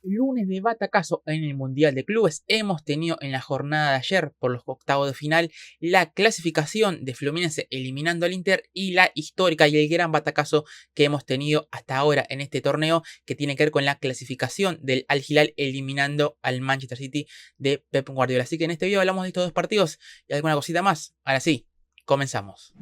Lunes de batacazo en el Mundial de Clubes. Hemos tenido en la jornada de ayer, por los octavos de final, la clasificación de Fluminense eliminando al Inter y la histórica y el gran batacazo que hemos tenido hasta ahora en este torneo, que tiene que ver con la clasificación del Al Hilal eliminando al Manchester City de Pep Guardiola. Así que en este video hablamos de estos dos partidos y alguna cosita más. Ahora sí, comenzamos.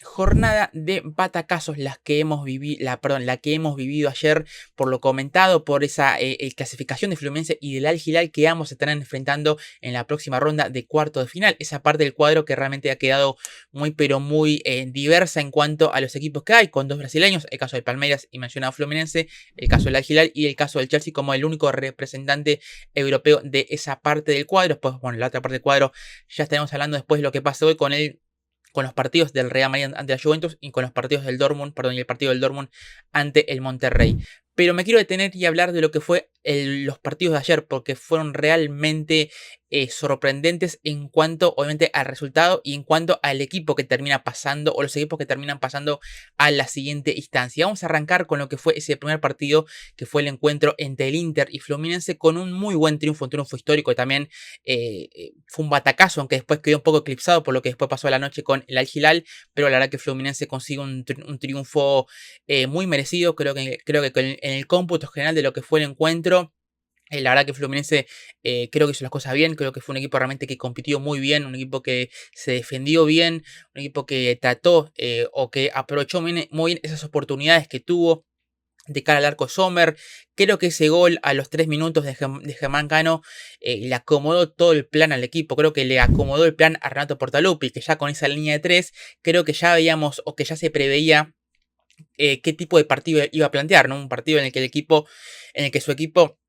Jornada de batacazos la que hemos vivido ayer, por lo comentado, por esa clasificación de Fluminense y del Al Hilal que ambos se estarán enfrentando en la próxima ronda de cuarto de final. Esa parte del cuadro que realmente ha quedado muy pero muy diversa en cuanto a los equipos que hay, con dos brasileños, el caso del Palmeiras y mencionado Fluminense, el caso del Al Hilal y el caso del Chelsea como el único representante europeo de esa parte del cuadro. Después, bueno, la otra parte del cuadro ya estaremos hablando después de lo que pasó hoy con los partidos del Real Madrid ante la Juventus y con los partidos del Dortmund, y el partido del Dortmund ante el Monterrey. Pero me quiero detener y hablar de lo que fue los partidos de ayer, porque fueron realmente sorprendentes en cuanto, obviamente, al resultado y en cuanto al equipo que termina pasando o los equipos que terminan pasando a la siguiente instancia. Vamos a arrancar con lo que fue ese primer partido, que fue el encuentro entre el Inter y Fluminense, con un muy buen triunfo, un triunfo histórico y también fue un batacazo, aunque después quedó un poco eclipsado por lo que después pasó a la noche con el Al Hilal, pero la verdad que Fluminense consigue un triunfo muy merecido. Creo que en el cómputo general de lo que fue el encuentro, la verdad que Fluminense creo que hizo las cosas bien. Creo que fue un equipo realmente que compitió muy bien, un equipo que se defendió bien, un equipo que trató o que aprovechó muy bien esas oportunidades que tuvo de cara al arco Sommer. Creo que ese gol a los 3 minutos de Germán Cano le acomodó todo el plan al equipo. Creo que le acomodó el plan a Renato Portaluppi, que ya con esa línea de 3 creo que ya veíamos o que ya se preveía qué tipo de partido iba a plantear, ¿no? Un partido en el que su equipo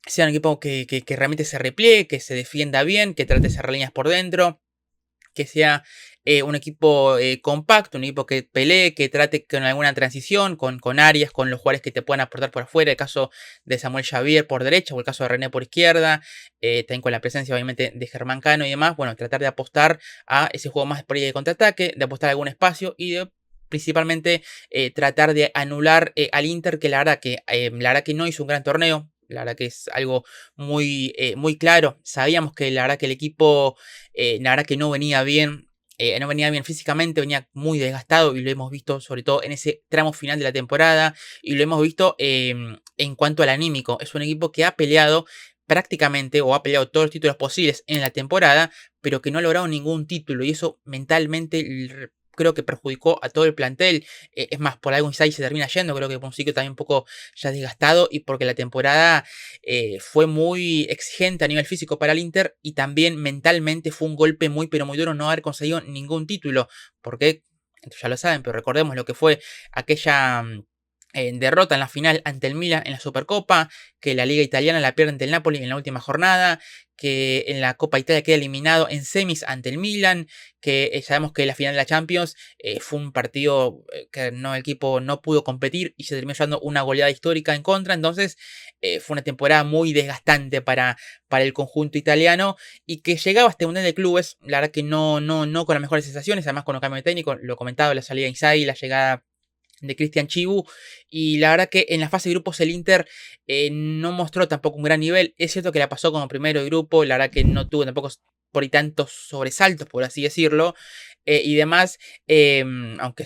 sea un equipo que realmente se repliegue, que se defienda bien, que trate de cerrar líneas por dentro, que sea un equipo compacto, un equipo que pelee, que trate con alguna transición, con áreas, con los jugadores que te puedan aportar por afuera, el caso de Samuel Xavier por derecha o el caso de René por izquierda, también con la presencia obviamente de Germán Cano y demás. Bueno, tratar de apostar a ese juego más por ahí de contraataque, de apostar a algún espacio y de principalmente tratar de anular al Inter, que la verdad que no hizo un gran torneo. La verdad que es algo muy claro. Sabíamos que la verdad que el equipo, la verdad que no venía bien. No venía bien físicamente, venía muy desgastado y lo hemos visto sobre todo en ese tramo final de la temporada y lo hemos visto en cuanto al anímico. Es un equipo que ha peleado prácticamente o ha peleado todos los títulos posibles en la temporada, pero que no ha logrado ningún título y eso mentalmente creo que perjudicó a todo el plantel. Es más, por algo Inzaghi se termina yendo. Creo que fue un ciclo también un poco ya desgastado y porque la temporada fue muy exigente a nivel físico para el Inter y también mentalmente fue un golpe muy pero muy duro no haber conseguido ningún título, porque ya lo saben, pero recordemos lo que fue aquella derrota en la final ante el Milan en la Supercopa, que la Liga Italiana la pierde ante el Napoli en la última jornada, que en la Copa Italia queda eliminado en semis ante el Milan, que sabemos que la final de la Champions fue un partido que el equipo no pudo competir y se terminó llevando una goleada histórica en contra. Entonces fue una temporada muy desgastante para el conjunto italiano y que llegaba a este Mundial de Clubes, la verdad que no con las mejores sensaciones, además con el cambio de técnico, lo comentado, la salida de Inzaghi, la llegada de Cristian Chivu, y la verdad que en la fase de grupos el Inter no mostró tampoco un gran nivel. Es cierto que la pasó como primero de grupo, la verdad que no tuvo tampoco por ahí tantos sobresaltos, por así decirlo, y demás, aunque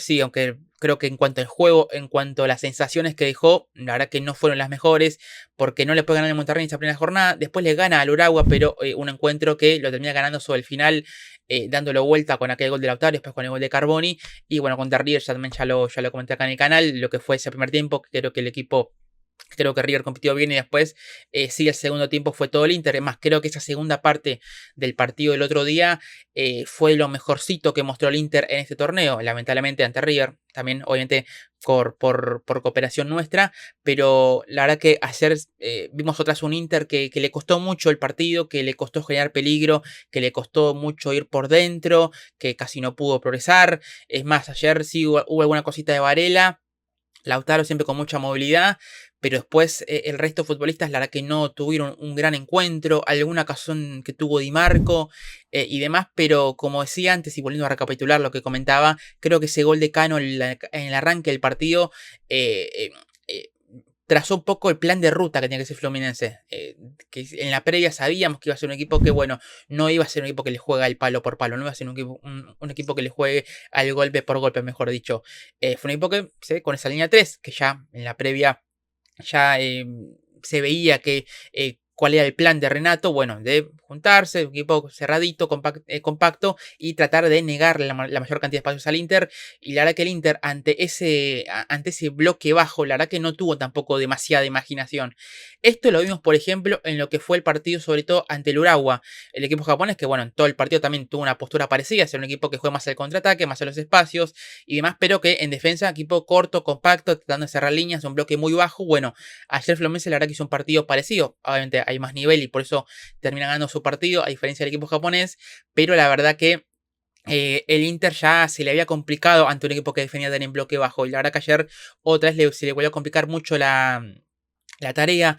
creo que en cuanto al juego, en cuanto a las sensaciones que dejó, la verdad que no fueron las mejores, porque no le puede ganar el Monterrey en esa primera jornada. Después le gana al Uragua, pero un encuentro que lo termina ganando sobre el final, dándolo vuelta con aquel gol de Lautaro, después con el gol de Carboni. Y bueno, contra River también ya lo comenté acá en el canal, lo que fue ese primer tiempo, que creo que el equipo... Creo que River compitió bien y después sí, el segundo tiempo fue todo el Inter. Además, creo que esa segunda parte del partido del otro día fue lo mejorcito que mostró el Inter en este torneo. Lamentablemente ante River, también obviamente por cooperación nuestra. Pero la verdad que ayer vimos otra vez un Inter que le costó mucho el partido, que le costó generar peligro, que le costó mucho ir por dentro, que casi no pudo progresar. Es más, ayer sí hubo alguna cosita de Varela. Lautaro siempre con mucha movilidad, pero después el resto de futbolistas, la verdad que no tuvieron un gran encuentro, alguna ocasión que tuvo Di Marco y demás, pero como decía antes, y volviendo a recapitular lo que comentaba, creo que ese gol de Cano en el arranque del partido trazó un poco el plan de ruta que tenía que ser Fluminense. Que en la previa sabíamos que iba a ser un equipo que, bueno, no iba a ser un equipo que le juega el palo por palo, no iba a ser un equipo que le juegue al golpe por golpe, mejor dicho. Fue un equipo que, con esa línea 3, que ya en la previa ya se veía que cuál era el plan de Renato, bueno, de juntarse, un equipo cerradito, compacto y tratar de negar la mayor cantidad de espacios al Inter. Y la verdad que el Inter ante ese bloque bajo, la verdad que no tuvo tampoco demasiada imaginación. Esto lo vimos, por ejemplo, en lo que fue el partido, sobre todo ante el Urawa, el equipo japonés, que bueno, en todo el partido también tuvo una postura parecida, ser un equipo que juega más al contraataque, más a los espacios y demás, pero que en defensa, equipo corto, compacto, tratando de cerrar líneas, un bloque muy bajo. Bueno, ayer Fluminense la verdad que hizo un partido parecido, obviamente hay más nivel y por eso termina ganando su partido, a diferencia del equipo japonés, pero la verdad que el Inter ya se le había complicado ante un equipo que defendía en bloque bajo, y la verdad que ayer otra vez se le volvió a complicar mucho la tarea.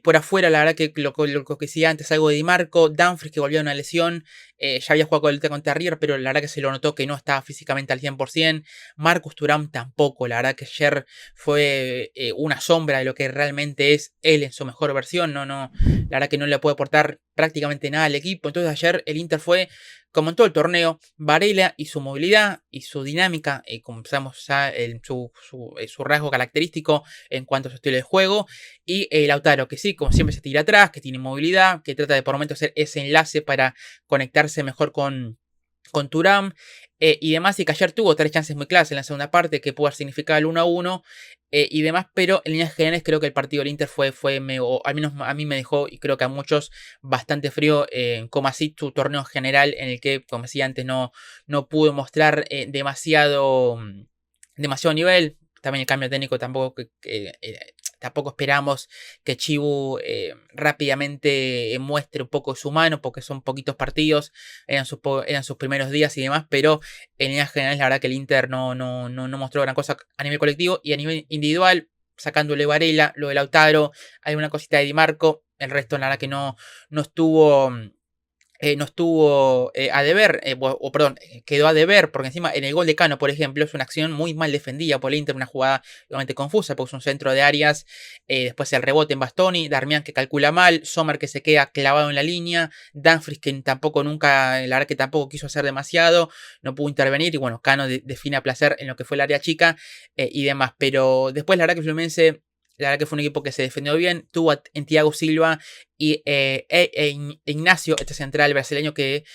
Por afuera, la verdad que lo que decía antes, algo de Di Marco, Dumfries que volvió a una lesión, ya había jugado con el contra River, pero la verdad que se lo notó que no estaba físicamente al 100%. Marcus Thuram tampoco, la verdad que ayer fue una sombra de lo que realmente es él en su mejor versión. La verdad que no le puede aportar prácticamente nada al equipo. Entonces ayer el Inter fue, como en todo el torneo, Varela y su movilidad y su dinámica, como sabemos ya su rasgo característico en cuanto a su estilo de juego. Y Lautaro, que sí, como siempre se tira atrás, que tiene movilidad, que trata de por momentos hacer ese enlace para conectarse mejor con Thuram y demás. Y que ayer tuvo 3 chances muy claras en la segunda parte que pudo haber significado el 1-1 y demás. Pero en líneas generales creo que el partido del Inter fue o al menos a mí me dejó, y creo que a muchos, bastante frío, como así su torneo general, en el que, como decía antes, no pudo mostrar demasiado nivel. También el cambio técnico tampoco esperamos que Chibu rápidamente muestre un poco su mano, porque son poquitos partidos, eran sus primeros días y demás, pero en líneas generales la verdad que el Inter no mostró gran cosa a nivel colectivo, y a nivel individual, sacándole Varela, lo de Lautaro, hay una cosita de Di Marco, el resto la verdad que no estuvo... no estuvo a deber, perdón, quedó a deber, porque encima en el gol de Cano, por ejemplo, es una acción muy mal defendida por el Inter, una jugada realmente confusa, porque es un centro de Arias, después el rebote en Bastoni, Darmian que calcula mal, Sommer que se queda clavado en la línea, Dumfries que tampoco nunca, la verdad que tampoco quiso hacer demasiado, no pudo intervenir, y bueno, Cano define a placer en lo que fue el área chica y demás, pero después la verdad que Fluminense... La verdad que fue un equipo que se defendió bien, tuvo en Thiago Silva y Ignacio, este central brasileño que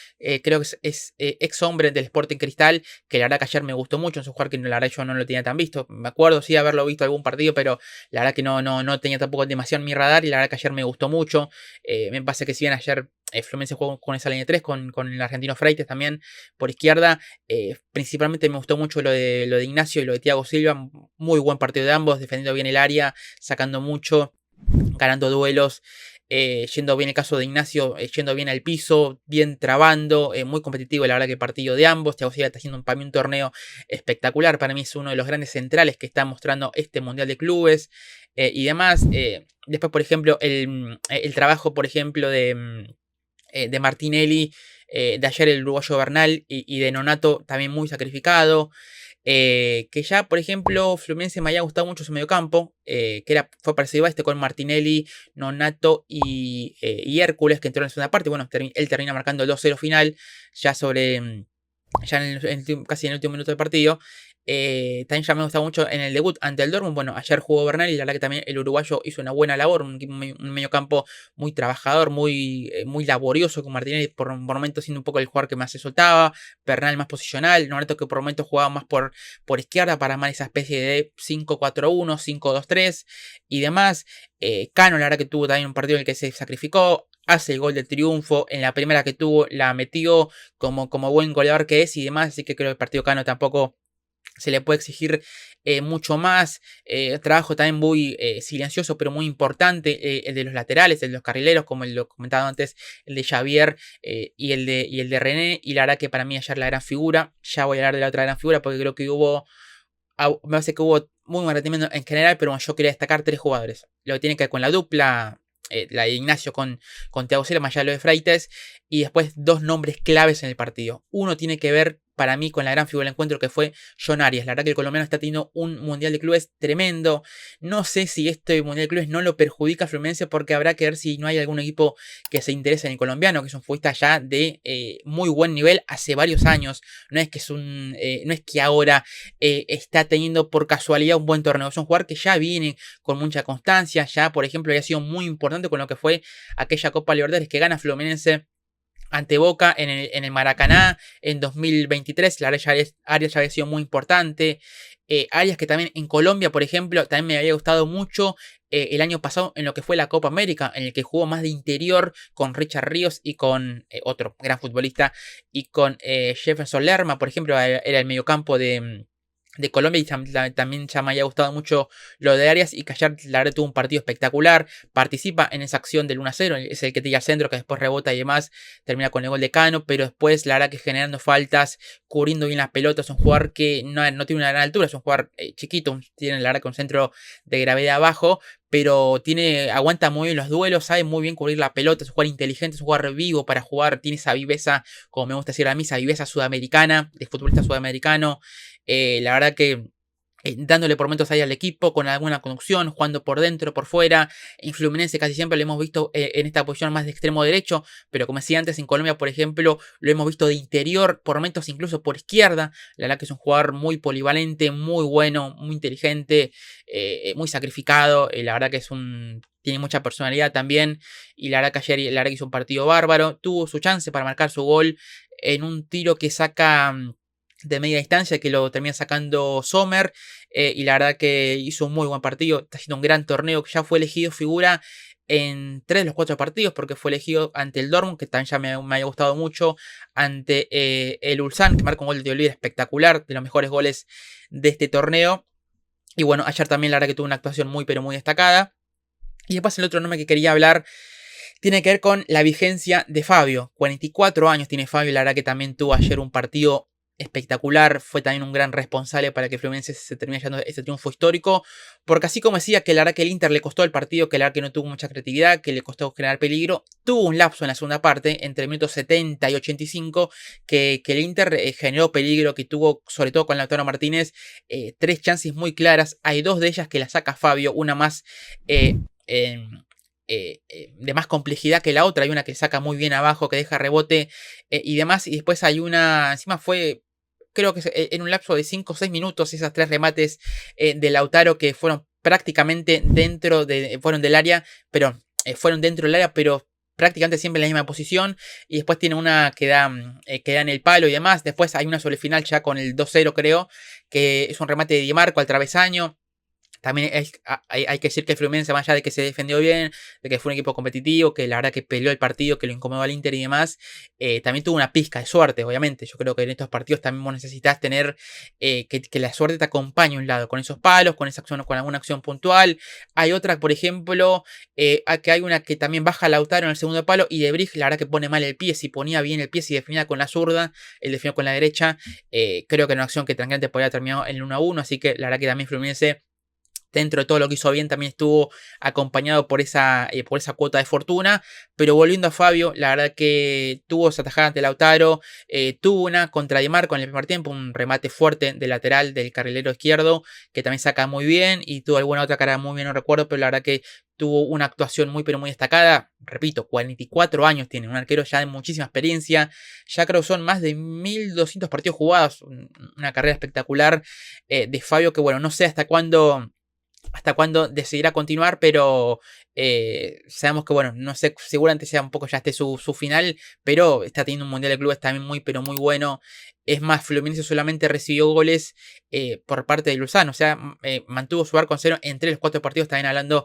creo que es ex hombre del Sporting Cristal, que la verdad que ayer me gustó mucho en su jugador, que la verdad yo no lo tenía tan visto. Me acuerdo sí haberlo visto algún partido, pero la verdad que no tenía tampoco demasiado en mi radar, y la verdad que ayer me gustó mucho. Me parece que si bien ayer Fluminense jugó con esa línea 3, con el argentino Freites también por izquierda, principalmente me gustó mucho lo de Ignacio y lo de Thiago Silva. Muy buen partido de ambos, defendiendo bien el área, sacando mucho, ganando duelos, yendo bien el caso de Ignacio, yendo bien al piso, bien trabando, muy competitivo la verdad que el partido de ambos. Thiago Silva está haciendo para mí un torneo espectacular, para mí es uno de los grandes centrales que está mostrando este Mundial de Clubes y demás. Después, por ejemplo, el trabajo, por ejemplo, de Martinelli, de ayer el uruguayo Bernal y de Nonato también muy sacrificado. Que ya, por ejemplo, Fluminense me había gustado mucho su mediocampo, fue parecido a este con Martinelli, Nonato y Hércules, que entró en la segunda parte. Bueno, él termina marcando el 2-0 final, ya sobre ya casi en el último minuto del partido. También ya me gusta mucho en el debut ante el Dortmund. Bueno, ayer jugó Bernal y la verdad que también el uruguayo hizo una buena labor, un medio campo muy trabajador, muy laborioso, con Martinelli por momentos siendo un poco el jugador que más se soltaba, Bernal más posicional, Nonato que por momentos jugaba más por izquierda para armar esa especie de 5-4-1, 5-2-3 y demás. Cano la verdad que tuvo también un partido en el que se sacrificó, hace el gol de triunfo, en la primera que tuvo la metió como buen goleador que es y demás, así que creo que el partido Cano tampoco se le puede exigir mucho más. Trabajo también muy silencioso, pero muy importante, el de los laterales, el de los carrileros, como lo comentaba antes, el de Xavier y el de René. Y la verdad que para mí ayer la gran figura, ya voy a hablar de la otra gran figura, porque creo que me parece que hubo muy buen rendimiento en general, pero bueno, yo quería destacar 3 jugadores. Lo que tiene que ver con la dupla, la de Ignacio con Thiago Silva, más allá de lo de Freites, y después 2 nombres claves en el partido. Uno tiene que ver para mí con la gran figura del encuentro que fue John Arias. La verdad que el colombiano está teniendo un mundial de clubes tremendo. No sé si este mundial de clubes no lo perjudica a Fluminense, porque habrá que ver si no hay algún equipo que se interese en el colombiano, que es un futbolista ya de muy buen nivel hace varios años. No es que no es que ahora está teniendo por casualidad un buen torneo. Es un jugador que ya viene con mucha constancia. Ya, por ejemplo, había sido muy importante con lo que fue aquella Copa Libertadores que gana Fluminense ante Boca en el Maracaná en 2023. La verdad, Arias ya había sido muy importante. Arias, que también en Colombia, por ejemplo, también me había gustado mucho el año pasado en lo que fue la Copa América, en el que jugó más de interior con Richard Ríos y con otro gran futbolista, y con Jefferson Lerma, por ejemplo, era el mediocampo de Colombia, y también ya me había gustado mucho lo de Arias, y Callar la verdad tuvo un partido espectacular, participa en esa acción del 1-0, es el que tira al centro, que después rebota y demás, termina con el gol de Cano, pero después la verdad que generando faltas, cubriendo bien las pelotas, es un jugador que no tiene una gran altura, es un jugador chiquito, tiene la verdad que un centro de gravedad bajo, pero aguanta muy bien los duelos, sabe muy bien cubrir la pelota, es un jugador inteligente, es un jugador vivo para jugar, tiene esa viveza, como me gusta decir a mí, esa viveza sudamericana, de futbolista sudamericano. La verdad que dándole por momentos ahí al equipo, con alguna conducción, jugando por dentro, por fuera. En Fluminense casi siempre lo hemos visto en esta posición más de extremo derecho, pero como decía antes, en Colombia, por ejemplo, lo hemos visto de interior, por momentos incluso por izquierda. La verdad que es un jugador muy polivalente, muy bueno, muy inteligente, muy sacrificado. La verdad que tiene mucha personalidad también, y la verdad que ayer la verdad que hizo un partido bárbaro. Tuvo su chance para marcar su gol en un tiro que saca de media distancia, que lo termina sacando Sommer, y la verdad que hizo un muy buen partido, está haciendo un gran torneo, que ya fue elegido figura en 3 de los 4 partidos, porque fue elegido ante el Dortmund, que también ya me haya gustado mucho, ante el Ulsan, que marca un gol de Oliver espectacular, de los mejores goles de este torneo. Y bueno, ayer también la verdad que tuvo una actuación muy pero muy destacada. Y después el otro nombre que quería hablar tiene que ver con la vigencia de Fabio. 44 años tiene Fabio, la verdad que también tuvo ayer un partido espectacular, fue también un gran responsable para que Fluminense se termine llevando este triunfo histórico, porque así como decía que la verdad que el Inter le costó el partido, que la verdad que no tuvo mucha creatividad, que le costó generar peligro, tuvo un lapso en la segunda parte, entre el minuto 70 y 85, que el Inter generó peligro, que tuvo, sobre todo con Lautaro Martínez, 3 chances muy claras. Hay 2 de ellas que la saca Fabio, una más de más complejidad que la otra. Hay una que saca muy bien abajo, que deja rebote y demás, y después hay una, encima fue, creo que en un lapso de 5 o 6 minutos, esas 3 remates de Lautaro, que fueron prácticamente fueron del área, pero fueron dentro del área, pero prácticamente siempre en la misma posición. Y después tiene una que da en el palo y demás. Después hay una sobre el final ya con el 2-0, creo, que es un remate de Di Marco al travesaño. También hay que decir que Fluminense, más allá de que se defendió bien, de que fue un equipo competitivo, que la verdad que peleó el partido, que lo incomodó al Inter y demás, también tuvo una pizca de suerte, obviamente. Yo creo que en estos partidos también vos necesitas tener que la suerte te acompañe a un lado, con esos palos, con esa acción, con alguna acción puntual. Hay otra, por ejemplo, que hay una que también baja Lautaro en el segundo palo, y De Vrij, la verdad que pone mal el pie. Si ponía bien el pie, si definía con la zurda, él definió con la derecha. Creo que era una acción que tranquilamente podría terminar en el 1-1, así que la verdad que también Fluminense, dentro de todo lo que hizo bien, también estuvo acompañado por esa cuota de fortuna. Pero volviendo a Fabio, la verdad que tuvo esa tajada ante Lautaro, tuvo una contra Di Marco en el primer tiempo, un remate fuerte de lateral del carrilero izquierdo, que también saca muy bien, y tuvo alguna otra cara muy bien, no recuerdo, pero la verdad que tuvo una actuación muy pero muy destacada. Repito, 44 años tiene, un arquero ya de muchísima experiencia, ya creo que son más de 1200 partidos jugados, una carrera espectacular de Fabio, que bueno, no sé hasta cuándo decidirá continuar, pero sabemos que, bueno, no sé, seguramente sea un poco ya su final, pero está teniendo un mundial de clubes también muy, pero muy bueno. Es más, Fluminense solamente recibió goles por parte de Luzano, o sea, mantuvo su arco en cero entre los 4 partidos, también hablando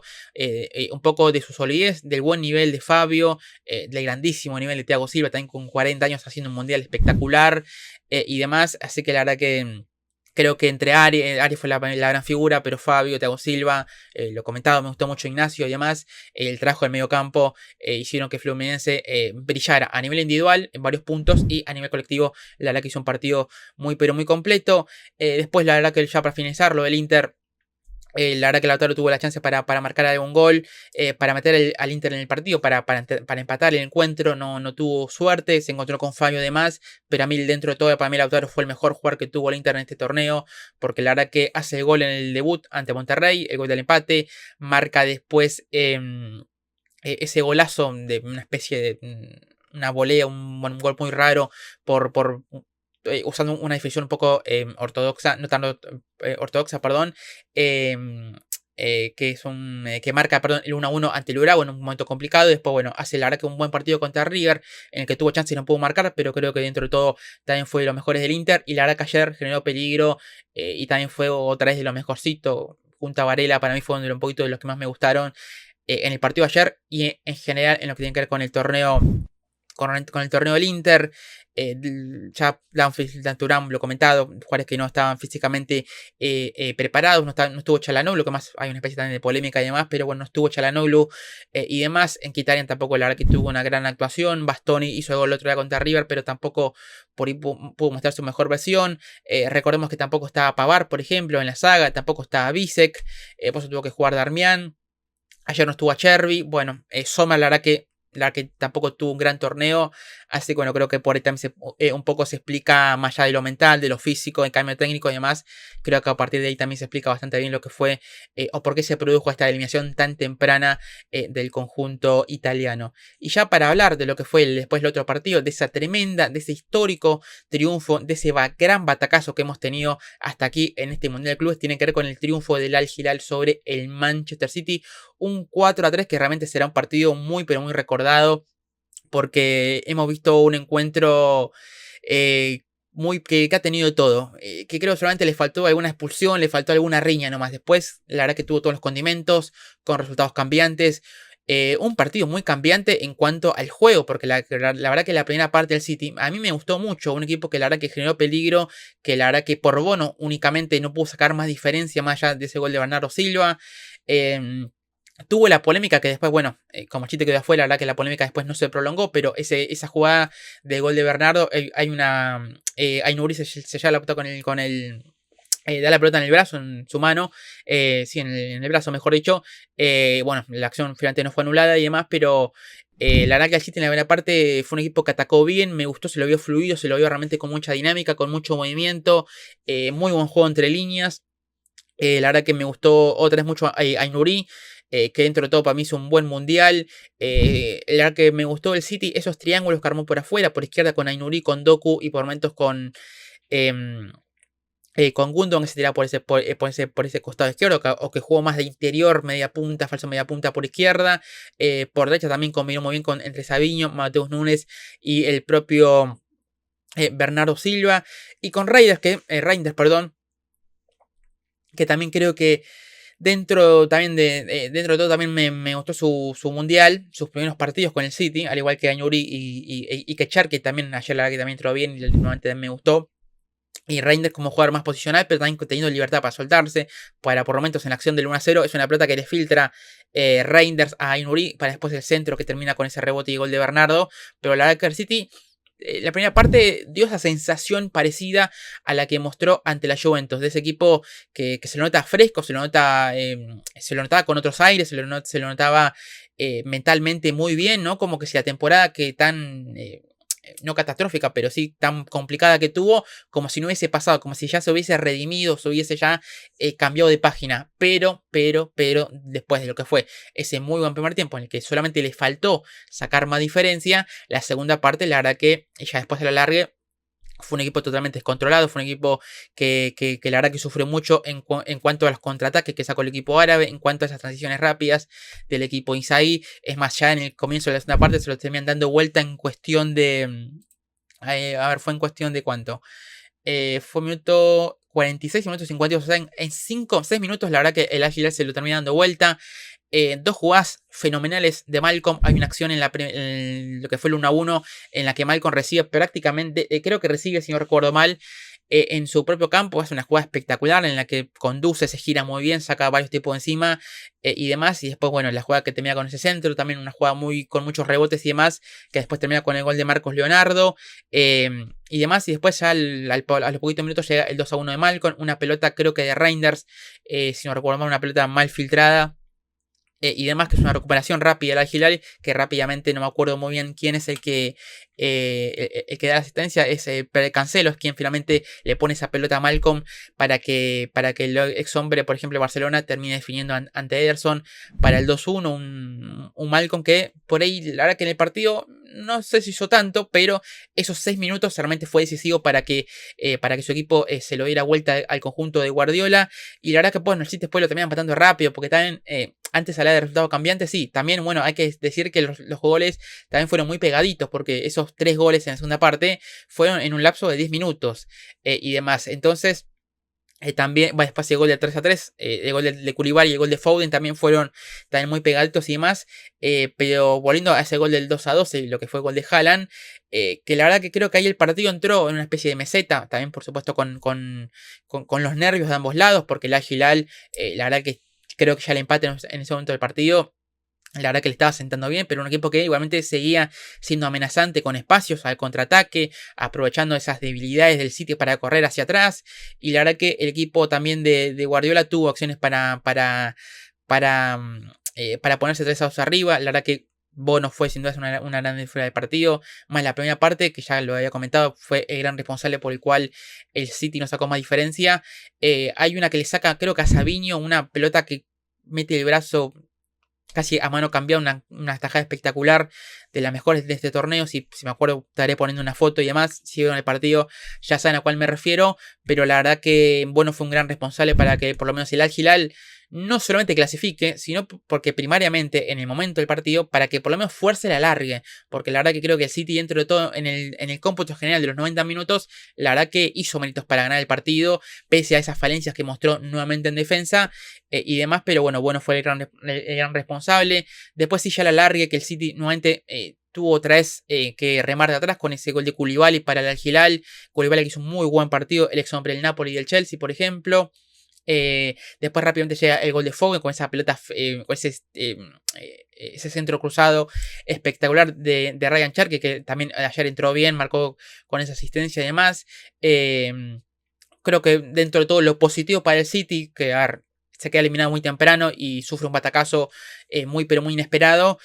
un poco de su solidez, del buen nivel de Fabio, del grandísimo nivel de Thiago Silva, también con 40 años haciendo un mundial espectacular y demás, así que la verdad que creo que entre Ari fue la gran figura, pero Fabio, Thiago Silva, lo comentaba, me gustó mucho Ignacio y demás. El trabajo del medio campo hicieron que Fluminense brillara a nivel individual en varios puntos, y a nivel colectivo la verdad que hizo un partido muy pero muy completo. Después la verdad que ya para finalizar lo del Inter, La verdad que Lautaro tuvo la chance para marcar algún gol, para meter al Inter en el partido, para empatar el encuentro, no tuvo suerte, se encontró con Fabio de más, pero a mí dentro de todo, para mí Lautaro fue el mejor jugador que tuvo el Inter en este torneo, porque la verdad que hace el gol en el debut ante Monterrey, el gol del empate, marca después ese golazo de una especie de una volea, un gol muy raro por usando una definición un poco ortodoxa, no tan ortodoxa, perdón, que es que marca, perdón, el 1-1 ante el Urawa en un momento complicado. Y después, bueno, hace la verdad que un buen partido contra River, en el que tuvo chance y no pudo marcar, pero creo que dentro de todo también fue de los mejores del Inter. Y la verdad que ayer generó peligro y también fue otra vez de lo mejorcito. Junto a Varela, para mí fue un poquito de los que más me gustaron en el partido de ayer y en general en lo que tiene que ver con el torneo. Con el torneo del Inter, ya Danfield, Thuram, lo comentado, jugadores que no estaban físicamente preparados, no estuvo Çalhanoğlu, que más hay una especie también de polémica y demás, pero bueno, no estuvo Çalhanoğlu y demás. En Mkhitaryan tampoco, la verdad que tuvo una gran actuación. Bastoni hizo el gol el otro día contra River, pero tampoco por ahí pudo mostrar su mejor versión. Recordemos que tampoco estaba Pavard, por ejemplo, en la saga, tampoco estaba Bisek, por eso tuvo que jugar Darmian. Ayer no estuvo Acerbi. Bueno, Sommer, la verdad que tampoco tuvo un gran torneo, así que bueno, creo que por ahí también un poco se explica más allá de lo mental, de lo físico, de cambio técnico y demás. Creo que a partir de ahí también se explica bastante bien lo que fue o por qué se produjo esta eliminación tan temprana del conjunto italiano. Y ya para hablar de lo que fue después el otro partido, de de ese histórico triunfo, de ese gran batacazo que hemos tenido hasta aquí en este Mundial de Clubes, tiene que ver con el triunfo del Al Hilal sobre el Manchester City, un 4-3 que realmente será un partido muy pero muy recordado, porque hemos visto un encuentro que ha tenido todo, que creo solamente le faltó alguna expulsión, le faltó alguna riña nomás. Después la verdad que tuvo todos los condimentos con resultados cambiantes. Un partido muy cambiante en cuanto al juego, porque la verdad que la primera parte del City a mí me gustó mucho, un equipo que la verdad que generó peligro, que la verdad que por Bono únicamente no pudo sacar más diferencia más allá de ese gol de Bernardo Silva. Tuvo la polémica que después, bueno, como Chite quedó afuera, la verdad que la polémica después no se prolongó, pero esa jugada de gol de Bernardo, hay una... Aïnouri se lleva la pelota da la pelota en el brazo, en su mano, sí, en el brazo mejor dicho. Bueno, la acción finalmente no fue anulada y demás, pero la verdad que el City en la primera parte fue un equipo que atacó bien, me gustó, se lo vio fluido, se lo vio realmente con mucha dinámica, con mucho movimiento, muy buen juego entre líneas. La verdad que me gustó otra vez mucho Aïnouri, que dentro de todo para mí hizo un buen mundial. La verdad que me gustó el City, esos triángulos que armó por afuera, por izquierda con Aïnouri, con Doku y por momentos con Gundogan, que se tiraba por ese costado izquierdo, o que jugó más de interior, media punta, falso media punta por izquierda. Por derecha también combinó muy bien entre Savinho, Mateus Nunes y el propio Bernardo Silva. Y con Reinders, perdón, que también creo que dentro de todo también me gustó su mundial, sus primeros partidos con el City, al igual que Añuri y que Cher, que también ayer la verdad que también entró bien y nuevamente me gustó. Y Reinders como jugador más posicional, pero también teniendo libertad para soltarse. Para por momentos en la acción del 1-0 es una pelota que le filtra Reinders a Aïnouri para después el centro que termina con ese rebote y gol de Bernardo. Pero la verdad que el City, la primera parte dio esa sensación parecida a la que mostró ante la Juventus, de ese equipo que se lo nota fresco, se lo notaba con otros aires, se lo notaba mentalmente muy bien, ¿no? Como que si la temporada que tan... no catastrófica, pero sí tan complicada que tuvo, como si no hubiese pasado, como si ya se hubiese redimido, se hubiese ya cambiado de página, pero, después de lo que fue ese muy buen primer tiempo, en el que solamente le faltó sacar más diferencia, la segunda parte, la verdad que ya después de la largue, fue un equipo totalmente descontrolado, fue un equipo que la verdad que sufrió mucho en cuanto a los contraataques que sacó el equipo árabe, en cuanto a esas transiciones rápidas del equipo Inzaghi. Es más, ya en el comienzo de la segunda parte se lo terminan dando vuelta en cuestión de... fue en cuestión de cuánto. Fue minuto 46, minuto 52, o sea, en 5 o 6 minutos la verdad que el Al se lo termina dando vuelta. Dos jugadas fenomenales de Malcolm. Hay una acción en lo que fue el 1-1 en la que Malcolm recibe prácticamente, creo que recibe, si no recuerdo mal, en su propio campo. Es una jugada espectacular en la que conduce, se gira muy bien, saca varios tipos encima y demás. Y después, bueno, la jugada que termina con ese centro, también una jugada con muchos rebotes y demás, que después termina con el gol de Marcos Leonardo y demás. Y después ya a los poquitos minutos llega el 2-1 de Malcolm, una pelota creo que de Reinders, si no recuerdo mal, una pelota mal filtrada. Y demás, que es una recuperación rápida del Al Hilal, que rápidamente no me acuerdo muy bien quién es el que da la asistencia, es Cancelo, es quien finalmente le pone esa pelota a Malcolm para que el ex hombre, por ejemplo, Barcelona, termine definiendo ante Ederson para el 2-1, un Malcolm que por ahí, la verdad que en el partido no sé si hizo tanto, pero esos 6 minutos realmente fue decisivo para que su equipo se lo diera vuelta al conjunto de Guardiola. Y la verdad que bueno, el City después lo terminan empatando rápido, porque también antes hablaba de resultado cambiante, sí, también bueno, hay que decir que los goles también fueron muy pegaditos, porque esos 3 goles en la segunda parte fueron en un lapso de 10 minutos y demás. Entonces también, bueno, después el gol del 3-3, el gol de Koulibaly y el gol de Foden también fueron también muy pegaditos y demás. Pero volviendo a ese gol del 2-2, lo que fue el gol de Haaland, que la verdad que creo que ahí el partido entró en una especie de meseta, también por supuesto con los nervios de ambos lados, porque el Al Hilal, la verdad que creo que ya el empate en ese momento del partido, la verdad que le estaba sentando bien, pero un equipo que igualmente seguía siendo amenazante con espacios al contraataque, aprovechando esas debilidades del City para correr hacia atrás. Y la verdad que el equipo también de Guardiola tuvo acciones para ponerse 3-2 arriba. La verdad que Bono fue sin duda una gran fuera del partido. Más la primera parte, que ya lo había comentado, fue el gran responsable por el cual el City no sacó más diferencia. Hay una que le saca, creo que a Savinho, una pelota que mete el brazo casi a mano cambiada, una tajada espectacular, de las mejores de este torneo. Si me acuerdo, estaré poniendo una foto y demás. Si vieron el partido, ya saben a cuál me refiero. Pero la verdad que bueno, fue un gran responsable para que por lo menos el Al Hilal no solamente clasifique, sino porque primariamente en el momento del partido, para que por lo menos fuerce la alargue. Porque la verdad que creo que el City, dentro de todo, en el cómputo general de los 90 minutos, la verdad que hizo méritos para ganar el partido, pese a esas falencias que mostró nuevamente en defensa y demás. Pero bueno, fue el gran responsable. Después sí ya la alargue, que el City nuevamente tuvo otra vez que remar de atrás con ese gol de Koulibaly para el Al Hilal. Koulibaly que hizo un muy buen partido, el ex hombre del Napoli y del Chelsea, por ejemplo. Después rápidamente llega el gol de Foden con esa pelota, con ese centro cruzado espectacular de Ryan Cherki, que también ayer entró bien, marcó con esa asistencia y demás. Creo que dentro de todo lo positivo para el City, que se queda eliminado muy temprano y sufre un batacazo muy pero muy inesperado.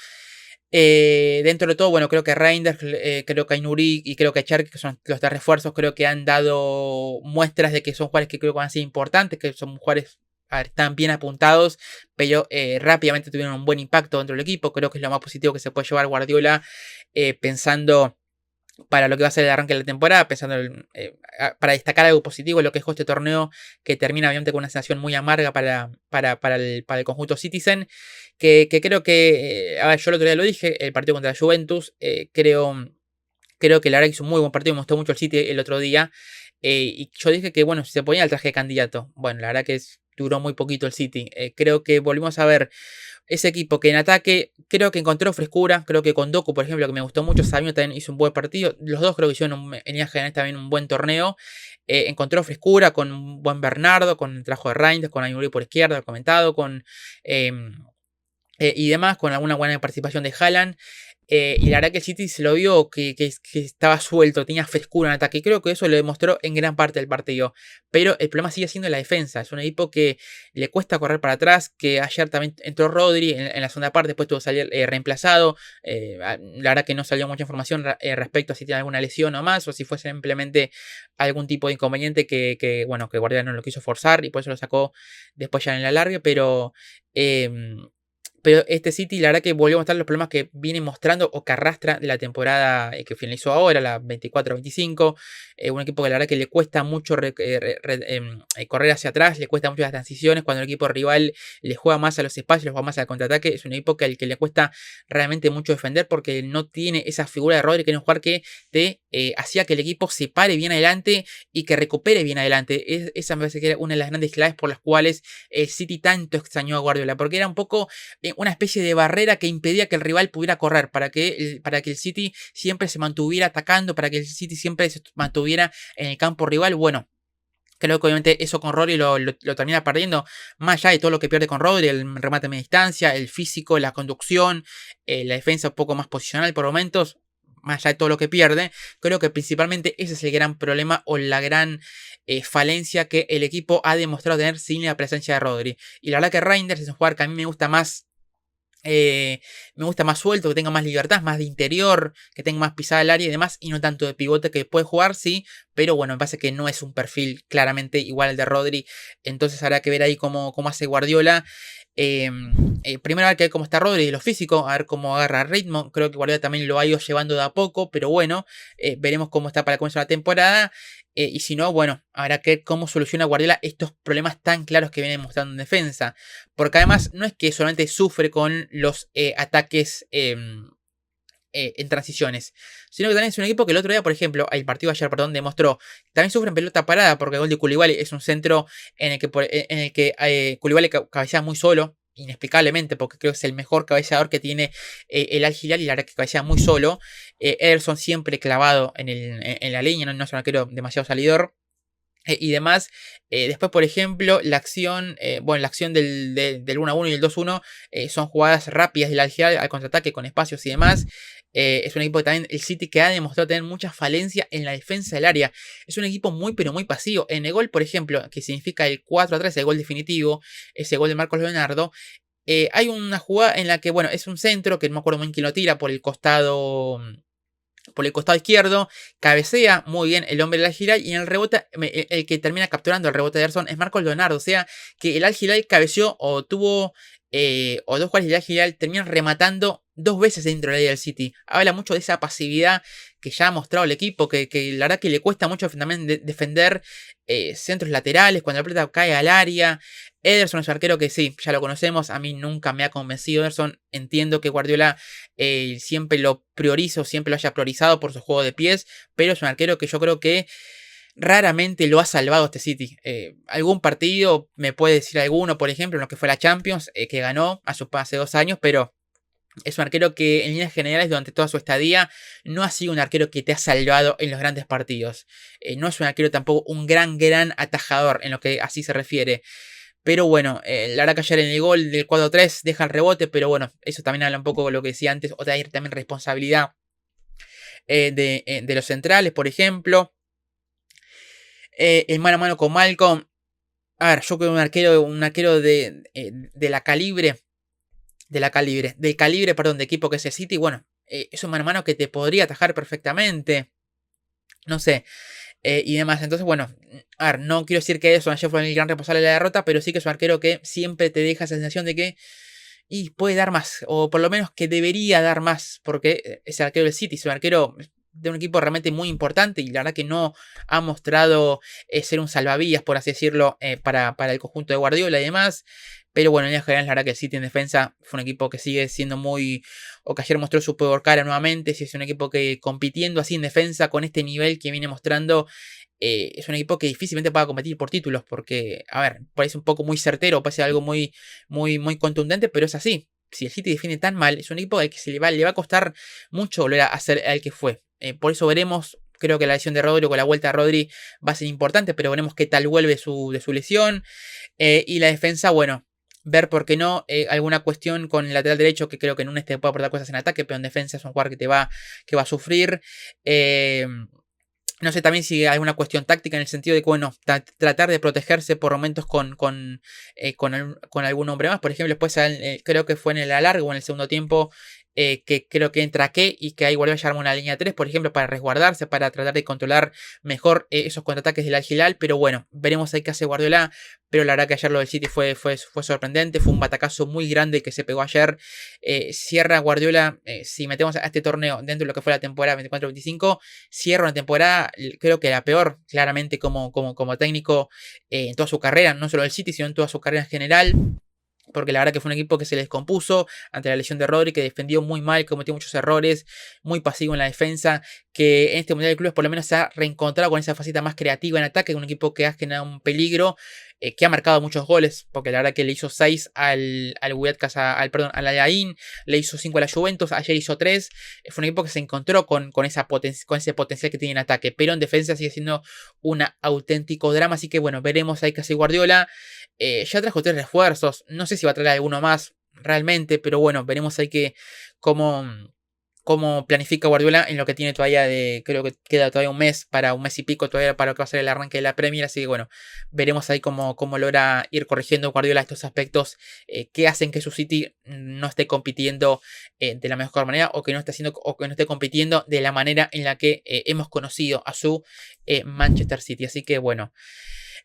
Dentro de todo, bueno, creo que Reinders, creo que Ainouri y creo que Cherki, que son los de refuerzos, creo que han dado muestras de que son jugadores que creo que van a ser importantes, que son jugadores, están bien apuntados, pero rápidamente tuvieron un buen impacto dentro del equipo. Creo que es lo más positivo que se puede llevar Guardiola, pensando para lo que va a ser el arranque de la temporada, pensando para destacar algo positivo en lo que dejó este torneo, que termina obviamente con una sensación muy amarga para el conjunto Citizen, que creo que, a ver, yo el otro día lo dije, el partido contra la Juventus, creo que la verdad que hizo un muy buen partido, me gustó mucho el City el otro día, y yo dije que bueno, si se ponía el traje de candidato, bueno, la verdad que duró muy poquito el City. Creo que volvimos a ver ese equipo que en ataque creo que encontró frescura. Creo que con Doku, por ejemplo, que me gustó mucho, Savinho también hizo un buen partido. Los dos creo que hicieron en líneas generales también un buen torneo. Encontró frescura con un buen Bernardo, con el trabajo de Reinders, con Ainouri por izquierda, comentado, y demás, con alguna buena participación de Haaland. Y la verdad que el City se lo vio que estaba suelto, tenía frescura en ataque. Creo que eso lo demostró en gran parte del partido. Pero el problema sigue siendo la defensa. Es un equipo que le cuesta correr para atrás. Que ayer también entró Rodri en la segunda parte, después tuvo que salir reemplazado. La verdad que no salió mucha información respecto a si tiene alguna lesión o más, o si fue simplemente algún tipo de inconveniente que Guardiola no lo quiso forzar y por eso lo sacó después ya en la larga. Pero este City, la verdad que volvió a mostrar los problemas que viene mostrando o que arrastra de la temporada que finalizó ahora, la 24-25. Un equipo que la verdad que le cuesta mucho correr hacia atrás, le cuesta mucho las transiciones. Cuando el equipo rival le juega más a los espacios, le juega más al contraataque, es un equipo que al que le cuesta realmente mucho defender, porque no tiene esa figura de Rodri, que es un jugador que te hacía que el equipo se pare bien adelante y que recupere bien adelante. Esa me parece que era una de las grandes claves por las cuales el City tanto extrañó a Guardiola, porque era un poco una especie de barrera que impedía que el rival pudiera correr, para que el City siempre se mantuviera atacando, para que el City siempre se mantuviera en el campo rival. Bueno, Creo que obviamente eso con Rodri lo termina perdiendo, más allá de todo lo que pierde con Rodri, el remate a media distancia, el físico, la conducción, la defensa un poco más posicional por momentos, más allá de todo lo que pierde, creo que principalmente ese es el gran problema o la gran falencia que el equipo ha demostrado tener sin la presencia de Rodri. Y la verdad que Reinders es un jugador que a mí me gusta más suelto, que tenga más libertad, más de interior, que tenga más pisada al área y demás, y no tanto de pivote, que puede jugar, sí, pero bueno, me parece que no es un perfil claramente igual al de Rodri, entonces habrá que ver ahí cómo hace Guardiola. Eh, Primero a ver cómo está Rodri de lo físico, a ver cómo agarra el ritmo, creo que Guardiola también lo ha ido llevando de a poco, pero bueno, veremos cómo está para el comienzo de la temporada. Y si no, bueno, habrá que ver cómo soluciona Guardiola estos problemas tan claros que viene mostrando en defensa. Porque además no es que solamente sufre con los ataques en transiciones, sino que también es un equipo que el otro día, por ejemplo, el partido de ayer, perdón, demostró, también sufre en pelota parada, porque el gol de Koulibaly es un centro en el que Koulibaly cabecea muy solo, inexplicablemente, porque creo que es el mejor cabeceador que tiene el Al Hilal, y la verdad que cabecea muy solo. Ederson siempre clavado en la línea, no es un arquero demasiado salidor. Y demás. Después, por ejemplo, la acción del 1-1 y el 2-1 son jugadas rápidas del Al Hilal al contraataque con espacios y demás. Es un equipo que también el City que ha demostrado tener mucha falencia en la defensa del área. Es un equipo muy pero muy pasivo. En el gol, por ejemplo, que significa el 4-3, el gol definitivo, ese gol de Marcos Leonardo. Hay una jugada en la que, bueno, es un centro que no me acuerdo muy bien quién lo tira por el costado izquierdo, cabecea muy bien el hombre del Al Hilal, y en el rebote, el que termina capturando el rebote de Ederson es Marcos Leonardo. O sea que el Al Hilal cabeceó o dos jugadores del Al Hilal terminan rematando dos veces dentro del área del City. Habla mucho de esa pasividad que ya ha mostrado el equipo, que la verdad que le cuesta mucho también defender centros laterales cuando la pelota cae al área. Ederson es un arquero que sí, ya lo conocemos, a mí nunca me ha convencido Ederson. Entiendo que Guardiola siempre lo priorizo, siempre lo haya priorizado por su juego de pies, pero es un arquero que yo creo que raramente lo ha salvado este City. Algún partido, me puede decir alguno, por ejemplo, en lo que fue la Champions, que ganó hace 2 años, pero es un arquero que en líneas generales durante toda su estadía no ha sido un arquero que te ha salvado en los grandes partidos. No es un arquero tampoco un gran atajador en lo que así se refiere. Pero bueno, la verdad que ayer en el gol del 4-3 deja el rebote, pero bueno, eso también habla un poco de lo que decía antes, otra también responsabilidad de los centrales, por ejemplo. El mano a mano con Malcolm. A ver, yo creo que un arquero del calibre, perdón, de equipo que es el City, bueno, es un mano a mano que te podría atajar perfectamente. No sé. Y demás. Entonces, bueno, a ver, no quiero decir que eso ayer fue el gran responsable de la derrota, pero sí que es un arquero que siempre te deja esa sensación de que puede dar más, o por lo menos que debería dar más, porque es el arquero del City, es un arquero de un equipo realmente muy importante, y la verdad que no ha mostrado ser un salvavidas, por así decirlo, para el conjunto de Guardiola y demás. Pero bueno, en general, la verdad que el City en defensa fue un equipo que sigue siendo o que ayer mostró su peor cara nuevamente. Si es un equipo que compitiendo así en defensa con este nivel que viene mostrando, es un equipo que difícilmente pueda competir por títulos, porque, a ver, parece un poco muy certero, parece algo muy, muy, muy contundente, pero es así. Si el City defiende tan mal, es un equipo al que le va a costar mucho volver a ser al que fue. Por eso veremos. Creo que la lesión de Rodri, con la vuelta de Rodri, va a ser importante, pero veremos qué tal vuelve de su lesión. Y la defensa, bueno, ver por qué no alguna cuestión con el lateral derecho, que creo que en un puede aportar cosas en ataque, pero en defensa es un jugador que va a sufrir. No sé también si hay alguna cuestión táctica en el sentido de que, bueno, tratar de protegerse por momentos con algún hombre más. Por ejemplo, después creo que fue en el alargue o en el segundo tiempo, que creo que entra y que ahí vuelve a llevarme una línea 3, por ejemplo, para resguardarse, para tratar de controlar mejor esos contraataques del Al Hilal. Pero bueno, veremos ahí qué hace Guardiola. Pero la verdad que ayer lo del City fue sorprendente, fue un batacazo muy grande que se pegó ayer. Cierra Guardiola, si metemos a este torneo dentro de lo que fue la temporada 24-25, cierra una temporada, creo que la peor, claramente, como técnico en toda su carrera, no solo del City, sino en toda su carrera en general. porque la verdad que fue un equipo que se les descompuso ante la lesión de Rodri, que defendió muy mal, cometió muchos errores, muy pasivo en la defensa, que en este Mundial de Clubes por lo menos se ha reencontrado con esa faceta más creativa en ataque, un equipo que ha generado un peligro, que ha marcado muchos goles, porque la verdad que le hizo 6 al Wydad perdón, al Al-Ain, le hizo 5 a la Juventus, ayer hizo 3, fue un equipo que se encontró con ese potencial que tiene en ataque, pero en defensa sigue siendo un auténtico drama, así que bueno, veremos ahí qué hace Guardiola. Ya trajo 3 refuerzos. No sé si va a traer alguno más realmente. Pero bueno, veremos ahí que cómo planifica Guardiola en lo que tiene todavía creo que queda todavía un mes y pico todavía para lo que va a ser el arranque de la Premier. Así que bueno, veremos ahí cómo logra ir corrigiendo Guardiola estos aspectos que hacen que su City no esté compitiendo de la mejor manera. O que no esté compitiendo de la manera en la que hemos conocido a su Manchester City. Así que bueno.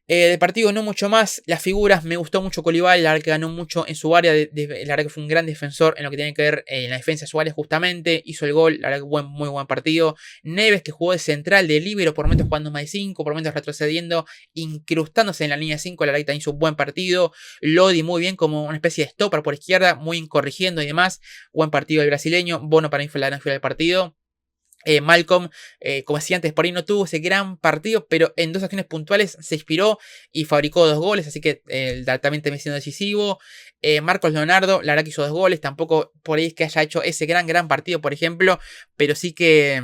De partido no mucho más, las figuras, me gustó mucho Koulibaly, la verdad que ganó mucho en su área, la verdad que fue un gran defensor en lo que tiene que ver en la defensa de su área justamente, hizo el gol, la verdad que muy buen partido. Neves, que jugó de central, de líbero, por momentos jugando más de 5, por momentos retrocediendo, incrustándose en la línea 5, la verdad que también hizo un buen partido. Lodi muy bien como una especie de stopper por izquierda, muy incorrigiendo y demás, buen partido del brasileño. Bono para mí fue la gran figura del partido. Malcolm, como decía antes, por ahí no tuvo ese gran partido, pero en 2 acciones puntuales se inspiró y fabricó 2 goles, así que también terminó siendo decisivo. Marcos Leonardo, la verdad que hizo 2 goles, tampoco por ahí es que haya hecho ese gran partido, por ejemplo, pero sí que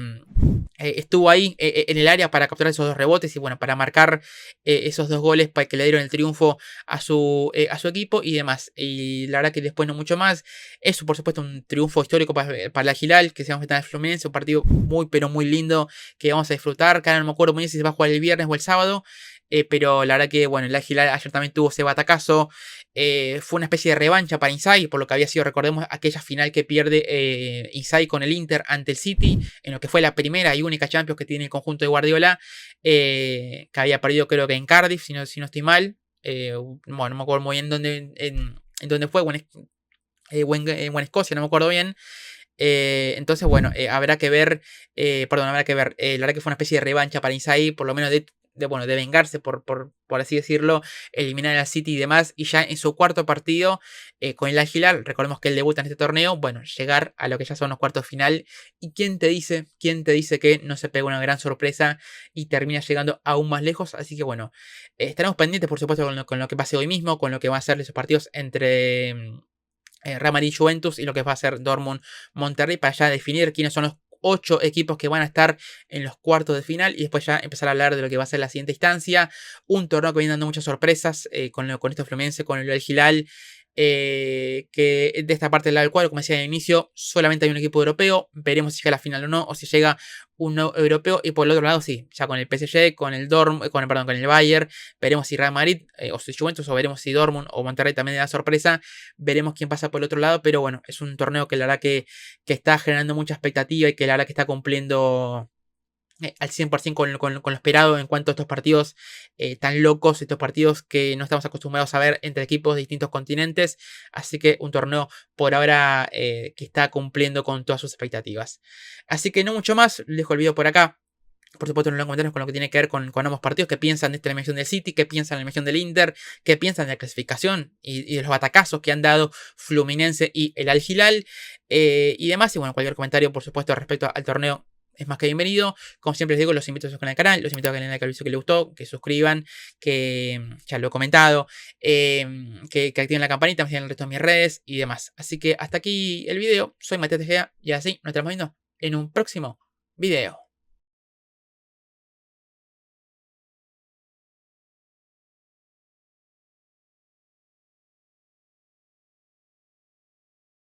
estuvo ahí en el área para capturar esos 2 rebotes y bueno, para marcar esos 2 goles para que le dieron el triunfo a su equipo y demás. Y la verdad que después no mucho más. Eso por supuesto un triunfo histórico para la Gilal, que se va a enfrentar al Fluminense, un partido muy pero muy lindo que vamos a disfrutar. Cada no me acuerdo muy bien si se va a jugar el viernes o el sábado. Pero la verdad que, bueno, el Al-Hilal ayer también tuvo ese batacazo. Fue una especie de revancha para Inzaghi, por lo que había sido, recordemos, aquella final que pierde Inzaghi con el Inter ante el City, en lo que fue la primera y única Champions que tiene el conjunto de Guardiola, que había perdido creo que en Cardiff, si no estoy mal. Bueno, no me acuerdo muy bien en dónde fue, o en Escocia, no me acuerdo bien. Entonces, bueno, habrá que ver, habrá que ver, la verdad que fue una especie de revancha para Inzaghi, por lo menos de vengarse, por así decirlo, eliminar al City y demás, y ya en su cuarto partido con el Al-Hilal, recordemos que él debuta en este torneo, bueno, llegar a lo que ya son los cuartos de final, y quién te dice que no se pega una gran sorpresa y termina llegando aún más lejos. Así que bueno, estaremos pendientes por supuesto con lo que pase hoy mismo, con lo que va a ser esos partidos entre Real Madrid Juventus y lo que va a ser Dortmund Monterrey, para ya definir quiénes son los 8 equipos que van a estar en los cuartos de final y después ya empezar a hablar de lo que va a ser la siguiente instancia. Un torneo que viene dando muchas sorpresas con esto Fluminense, con el Gilal. Que de esta parte del cuadro, como decía al inicio, solamente hay un equipo europeo. Veremos si llega a la final o no, o si llega un nuevo europeo. Y por el otro lado, sí, ya con el PSG, con el con el Bayern, veremos si Real Madrid o si Juventus, o veremos si Dortmund o Monterrey también da sorpresa. Veremos quién pasa por el otro lado. Pero bueno, es un torneo que la verdad que está generando mucha expectativa y que la verdad que está cumpliendo al 100% con lo esperado en cuanto a estos partidos tan locos, estos partidos que no estamos acostumbrados a ver entre equipos de distintos continentes. Así que un torneo por ahora que está cumpliendo con todas sus expectativas. Así que no mucho más, dejo el video por acá. Por supuesto, en los comentarios con lo que tiene que ver con ambos partidos, qué piensan de esta eliminación del City, qué piensan de la eliminación del Inter, qué piensan de la clasificación y de los batacazos que han dado Fluminense y el Al-Hilal y demás. Y bueno, cualquier comentario, por supuesto, respecto al torneo es más que bienvenido. Como siempre les digo, los invito a suscribirse al canal, los invito a que le den like al video que les gustó, que suscriban, que ya lo he comentado, que activen la campanita, me sigan en el resto de mis redes y demás. Así que hasta aquí el video, soy Matías Tejeda y así nos estamos viendo en un próximo video.